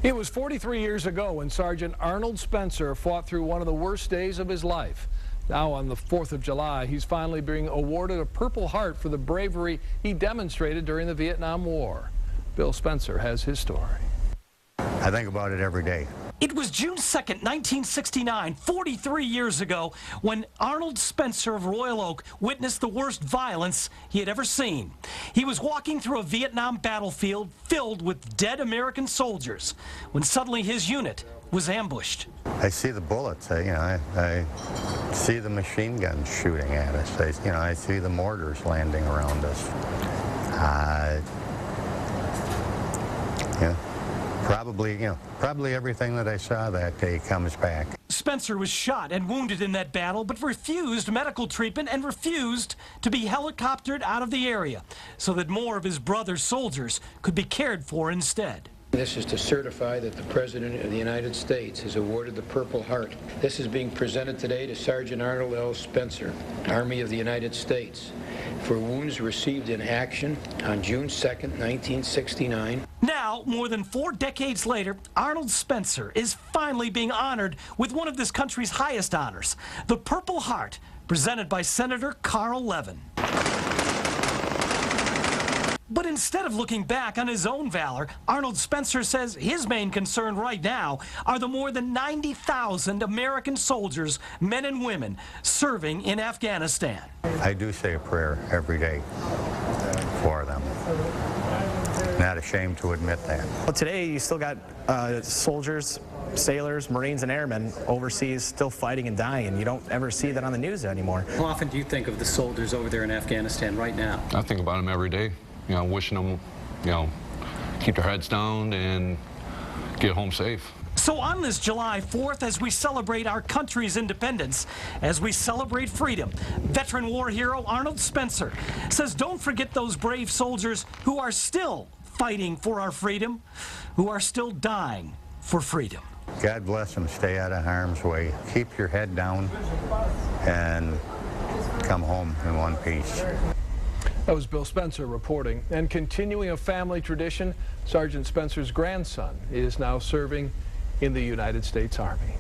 It was 43 years ago when Sergeant Arnold Spencer fought through one of the worst days of his life. Now on the 4th of July, he's finally being awarded a Purple Heart for the bravery he demonstrated during the Vietnam War. Bill Spencer has his story. I think about it every day. It was June 2nd, 1969, 43 years ago, when Arnold Spencer of Royal Oak witnessed the worst violence he had ever seen. He was walking through a Vietnam battlefield filled with dead American soldiers when suddenly his unit was ambushed. I see the bullets. I see the machine guns shooting at us. I see the mortars landing around us. Probably everything that I saw that day comes back. Spencer was shot and wounded in that battle, but refused medical treatment and refused to be helicoptered out of the area so that more of his brother's soldiers could be cared for instead. This is to certify that the President of the United States has awarded the Purple Heart. This is being presented today to Sergeant Arnold L. Spencer, Army of the United States, for wounds received in action on June 2nd, 1969. Now, more than 4 decades later, Arnold Spencer is finally being honored with one of this country's highest honors, the Purple Heart, presented by Senator Carl Levin. But instead of looking back on his own valor, Arnold Spencer says his main concern right now are the more than 90,000 American soldiers, men and women, serving in Afghanistan. I do say a prayer every day for them. Not ashamed to admit that. Well, today you still got soldiers, sailors, Marines, and airmen overseas still fighting and dying. You don't ever see that on the news anymore. How often do you think of the soldiers over there in Afghanistan right now? I think about them every day. Wishing them, keep their heads down and get home safe. So on this July 4th, as we celebrate our country's independence, as we celebrate freedom, veteran war hero Arnold Spencer says don't forget those brave soldiers who are still fighting for our freedom, who are still dying for freedom. God bless them. Stay out of harm's way. Keep your head down and come home in one piece. That was Bill Spencer reporting. And continuing a family tradition, Sergeant Spencer's grandson is now serving in the United States Army.